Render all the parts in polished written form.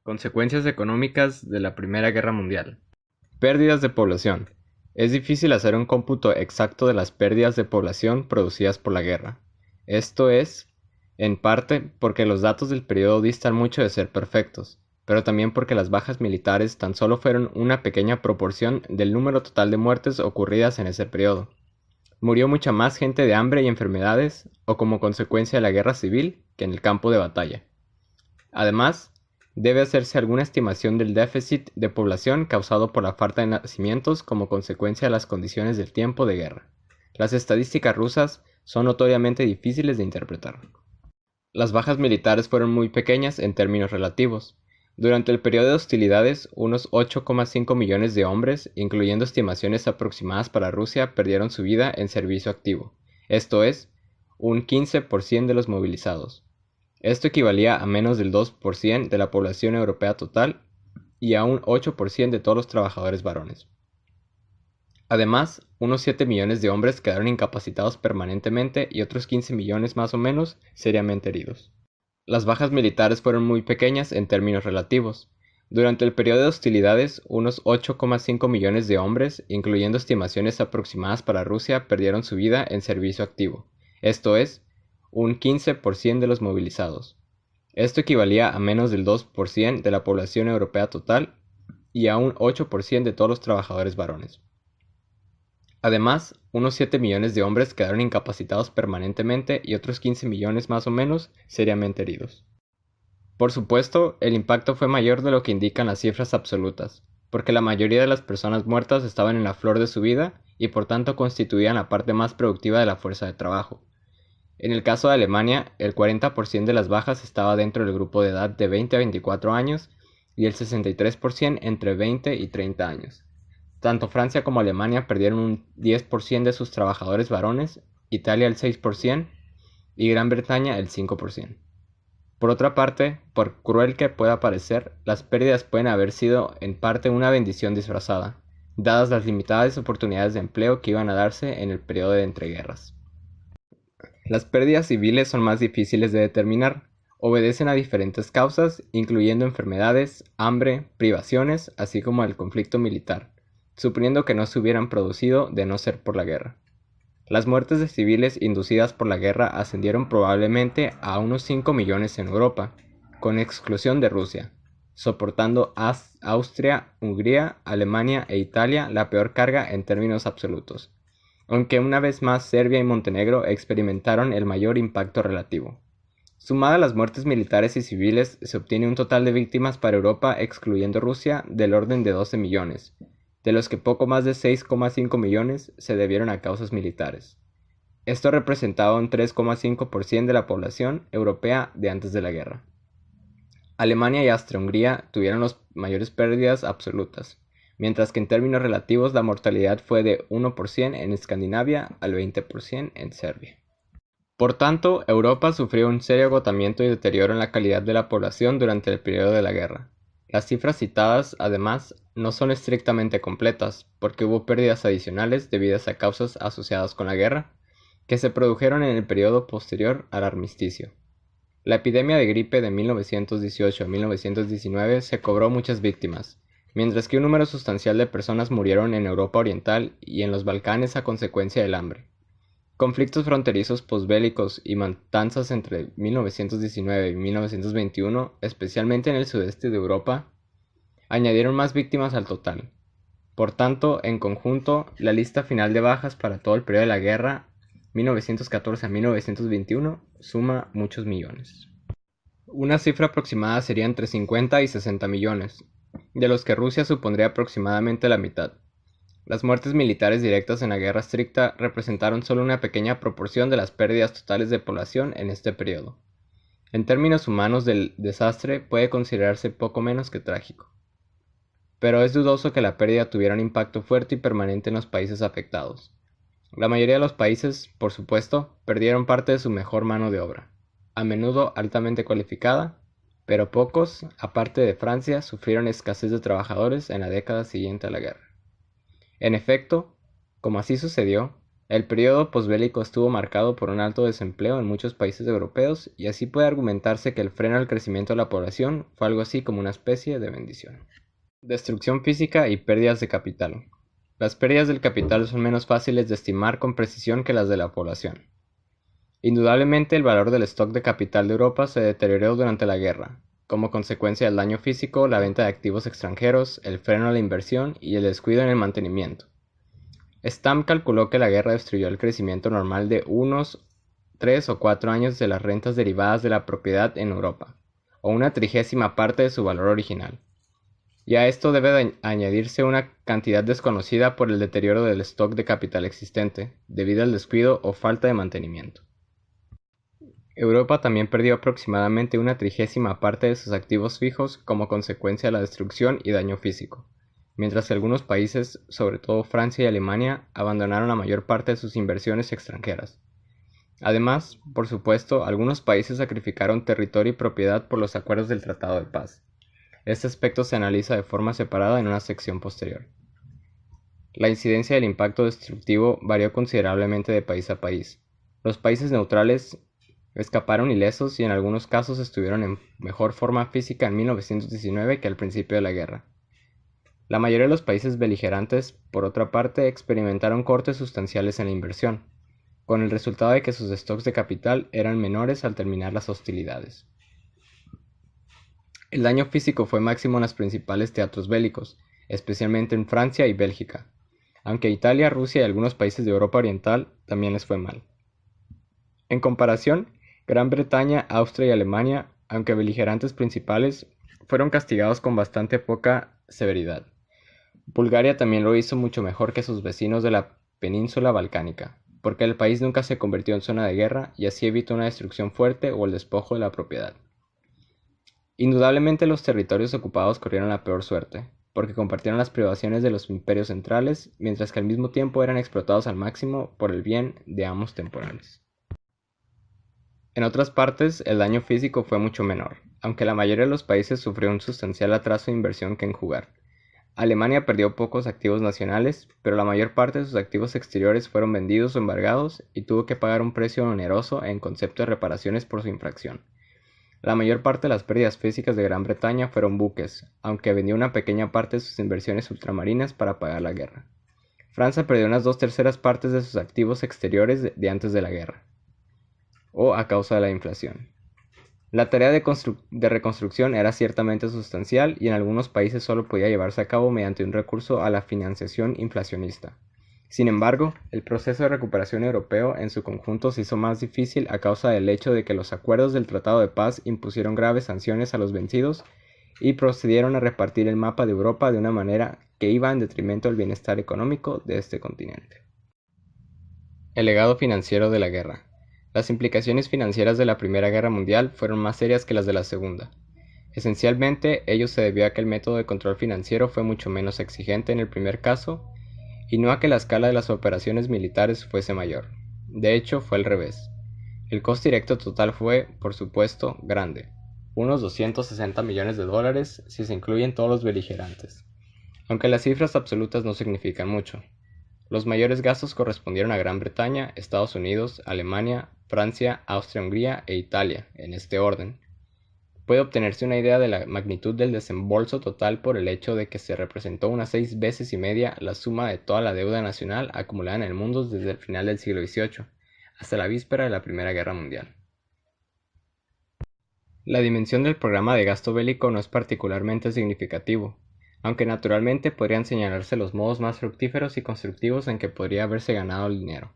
Consecuencias económicas de la Primera Guerra Mundial. Pérdidas de población. Es difícil hacer un cómputo exacto de las pérdidas de población producidas por la guerra. Esto es, en parte, porque los datos del periodo distan mucho de ser perfectos, pero también porque las bajas militares tan solo fueron una pequeña proporción del número total de muertes ocurridas en ese periodo. Murió mucha más gente de hambre y enfermedades, o como consecuencia de la guerra civil, que en el campo de batalla. Además, debe hacerse alguna estimación del déficit de población causado por la falta de nacimientos como consecuencia de las condiciones del tiempo de guerra. Las estadísticas rusas son notoriamente difíciles de interpretar. Las bajas militares fueron muy pequeñas en términos relativos. Durante el periodo de hostilidades, unos 8,5 millones de hombres, incluyendo estimaciones aproximadas para Rusia, perdieron su vida en servicio activo, esto es, un 15% de los movilizados. Esto equivalía a menos del 2% de la población europea total y a un 8% de todos los trabajadores varones. Además, unos 7 millones de hombres quedaron incapacitados permanentemente y otros 15 millones más o menos seriamente heridos. Las bajas militares fueron muy pequeñas en términos relativos. Durante el periodo de hostilidades, unos 8,5 millones de hombres, incluyendo estimaciones aproximadas para Rusia, perdieron su vida en servicio activo, esto es, un 15% de los movilizados. Esto equivalía a menos del 2% de la población europea total y a un 8% de todos los trabajadores varones. Además, unos 7 millones de hombres quedaron incapacitados permanentemente y otros 15 millones más o menos seriamente heridos. Por supuesto, el impacto fue mayor de lo que indican las cifras absolutas, porque la mayoría de las personas muertas estaban en la flor de su vida y por tanto constituían la parte más productiva de la fuerza de trabajo. En el caso de Alemania, el 40% de las bajas estaba dentro del grupo de edad de 20 a 24 años y el 63% entre 20 y 30 años. Tanto Francia como Alemania perdieron un 10% de sus trabajadores varones, Italia el 6% y Gran Bretaña el 5%. Por otra parte, por cruel que pueda parecer, las pérdidas pueden haber sido en parte una bendición disfrazada, dadas las limitadas oportunidades de empleo que iban a darse en el periodo de entreguerras. Las pérdidas civiles son más difíciles de determinar, obedecen a diferentes causas, incluyendo enfermedades, hambre, privaciones, así como el conflicto militar, suponiendo que no se hubieran producido de no ser por la guerra. Las muertes de civiles inducidas por la guerra ascendieron probablemente a unos 5 millones en Europa, con exclusión de Rusia, soportando Austria, Hungría, Alemania e Italia la peor carga en términos absolutos, aunque una vez más Serbia y Montenegro experimentaron el mayor impacto relativo. Sumadas las muertes militares y civiles, se obtiene un total de víctimas para Europa, excluyendo Rusia, del orden de 12 millones, de los que poco más de 6,5 millones se debieron a causas militares. Esto representaba un 3,5% de la población europea de antes de la guerra. Alemania y Austria-Hungría tuvieron las mayores pérdidas absolutas, mientras que en términos relativos la mortalidad fue de 1% en Escandinavia al 20% en Serbia. Por tanto, Europa sufrió un serio agotamiento y deterioro en la calidad de la población durante el periodo de la guerra. Las cifras citadas, además, no son estrictamente completas, porque hubo pérdidas adicionales debidas a causas asociadas con la guerra, que se produjeron en el periodo posterior al armisticio. La epidemia de gripe de 1918 a 1919 se cobró muchas víctimas, mientras que un número sustancial de personas murieron en Europa Oriental y en los Balcanes a consecuencia del hambre. Conflictos fronterizos posbélicos y matanzas entre 1919 y 1921, especialmente en el sudeste de Europa, añadieron más víctimas al total. Por tanto, en conjunto, la lista final de bajas para todo el periodo de la guerra, 1914 a 1921, suma muchos millones. Una cifra aproximada sería entre 50 y 60 millones, de los que Rusia supondría aproximadamente la mitad. Las muertes militares directas en la guerra estricta representaron solo una pequeña proporción de las pérdidas totales de población en este periodo. En términos humanos, el desastre puede considerarse poco menos que trágico, pero es dudoso que la pérdida tuviera un impacto fuerte y permanente en los países afectados. La mayoría de los países, por supuesto, perdieron parte de su mejor mano de obra, a menudo altamente cualificada, pero pocos, aparte de Francia, sufrieron escasez de trabajadores en la década siguiente a la guerra. En efecto, como así sucedió, El periodo posbélico estuvo marcado por un alto desempleo en muchos países europeos y así puede argumentarse que el freno al crecimiento de la población fue algo así como una especie de bendición. Destrucción física y pérdidas de capital. Las pérdidas del capital son menos fáciles de estimar con precisión que las de la población. Indudablemente el valor del stock de capital de Europa se deterioró durante la guerra, como consecuencia del daño físico, la venta de activos extranjeros, el freno a la inversión y el descuido en el mantenimiento. Stamm calculó que la guerra destruyó el crecimiento normal de unos 3 o 4 años de las rentas derivadas de la propiedad en Europa, o una 30ª parte de su valor original. Y a esto debe añadirse una cantidad desconocida por el deterioro del stock de capital existente, debido al descuido o falta de mantenimiento. Europa también perdió aproximadamente una 30ª parte de sus activos fijos como consecuencia de la destrucción y daño físico, mientras que algunos países, sobre todo Francia y Alemania, abandonaron la mayor parte de sus inversiones extranjeras. Además, por supuesto, algunos países sacrificaron territorio y propiedad por los acuerdos del Tratado de Paz. Este aspecto se analiza de forma separada en una sección posterior. La incidencia del impacto destructivo varió considerablemente de país a país. Los países neutrales escaparon ilesos y en algunos casos estuvieron en mejor forma física en 1919 que al principio de la guerra. La mayoría de los países beligerantes, por otra parte, experimentaron cortes sustanciales en la inversión, con el resultado de que sus stocks de capital eran menores al terminar las hostilidades. El daño físico fue máximo en los principales teatros bélicos, especialmente en Francia y Bélgica, aunque a Italia, Rusia y algunos países de Europa Oriental también les fue mal. En comparación, Gran Bretaña, Austria y Alemania, aunque beligerantes principales, fueron castigados con bastante poca severidad. Bulgaria también lo hizo mucho mejor que sus vecinos de la península balcánica, porque el país nunca se convirtió en zona de guerra y así evitó una destrucción fuerte o el despojo de la propiedad. Indudablemente los territorios ocupados corrieron la peor suerte, porque compartieron las privaciones de los imperios centrales, mientras que al mismo tiempo eran explotados al máximo por el bien de amos temporales. En otras partes, el daño físico fue mucho menor, aunque la mayoría de los países sufrió un sustancial atraso de inversión que enjugar. Alemania perdió pocos activos nacionales, pero la mayor parte de sus activos exteriores fueron vendidos o embargados y tuvo que pagar un precio oneroso en concepto de reparaciones por su infracción. La mayor parte de las pérdidas físicas de Gran Bretaña fueron buques, aunque vendió una pequeña parte de sus inversiones ultramarinas para pagar la guerra. Francia perdió unas 2/3 partes de sus activos exteriores de antes de la guerra, o a causa de la inflación. La tarea de reconstrucción era ciertamente sustancial y en algunos países solo podía llevarse a cabo mediante un recurso a la financiación inflacionista. Sin embargo, el proceso de recuperación europeo en su conjunto se hizo más difícil a causa del hecho de que los acuerdos del Tratado de Paz impusieron graves sanciones a los vencidos y procedieron a repartir el mapa de Europa de una manera que iba en detrimento del bienestar económico de este continente. El legado financiero de la guerra. Las implicaciones financieras de la Primera Guerra Mundial fueron más serias que las de la Segunda. Esencialmente, ello se debió a que el método de control financiero fue mucho menos exigente en el primer caso, y no a que la escala de las operaciones militares fuese mayor. De hecho, fue al revés. El coste directo total fue, por supuesto, grande, unos 260 millones de dólares si se incluyen todos los beligerantes, aunque las cifras absolutas no significan mucho. Los mayores gastos correspondieron a Gran Bretaña, Estados Unidos, Alemania, Francia, Austria-Hungría e Italia, en este orden. Puede obtenerse una idea de la magnitud del desembolso total por el hecho de que se representó unas 6,5 veces la suma de toda la deuda nacional acumulada en el mundo desde el final del siglo XVIII hasta la víspera de la Primera Guerra Mundial. La dimensión del programa de gasto bélico no es particularmente significativo, aunque naturalmente podrían señalarse los modos más fructíferos y constructivos en que podría haberse ganado el dinero.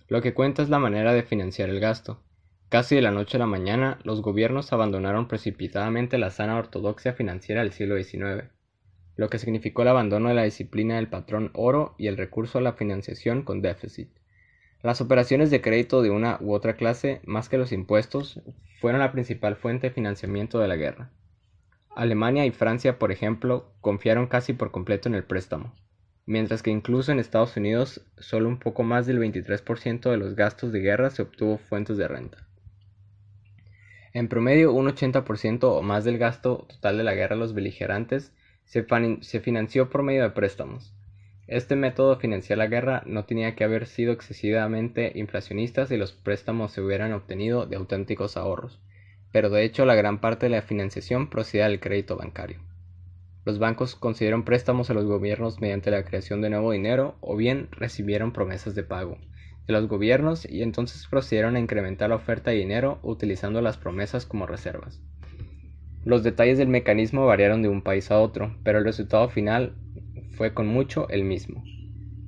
Lo que cuenta es la manera de financiar el gasto. Casi de la noche a la mañana, los gobiernos abandonaron precipitadamente la sana ortodoxia financiera del siglo XIX, lo que significó el abandono de la disciplina del patrón oro y el recurso a la financiación con déficit. Las operaciones de crédito de una u otra clase, más que los impuestos, fueron la principal fuente de financiamiento de la guerra. Alemania y Francia, por ejemplo, confiaron casi por completo en el préstamo, mientras que incluso en Estados Unidos solo un poco más del 23% de los gastos de guerra se obtuvo fuentes de renta. En promedio, un 80% o más del gasto total de la guerra de los beligerantes se financió por medio de préstamos. Este método financiar la guerra no tenía que haber sido excesivamente inflacionista si los préstamos se hubieran obtenido de auténticos ahorros, pero de hecho la gran parte de la financiación procedía del crédito bancario. Los bancos concedieron préstamos a los gobiernos mediante la creación de nuevo dinero o bien recibieron promesas de pago de los gobiernos y entonces procedieron a incrementar la oferta de dinero utilizando las promesas como reservas. Los detalles del mecanismo variaron de un país a otro, pero el resultado final fue con mucho el mismo.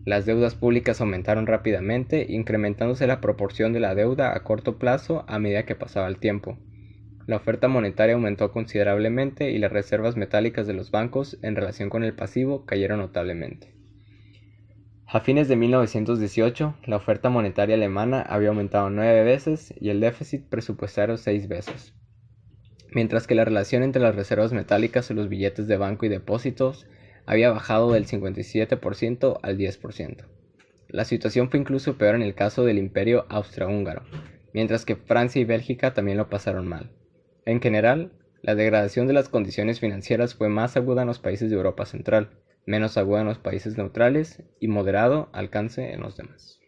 Las deudas públicas aumentaron rápidamente, incrementándose la proporción de la deuda a corto plazo a medida que pasaba el tiempo. La oferta monetaria aumentó considerablemente y las reservas metálicas de los bancos en relación con el pasivo cayeron notablemente. A fines de 1918, la oferta monetaria alemana había aumentado 9 veces y el déficit presupuestario 6 veces, mientras que la relación entre las reservas metálicas y los billetes de banco y depósitos había bajado del 57% al 10%. La situación fue incluso peor en el caso del Imperio Austrohúngaro, mientras que Francia y Bélgica también lo pasaron mal. En general, la degradación de las condiciones financieras fue más aguda en los países de Europa Central, menos aguda en los países neutrales y moderado alcance en los demás.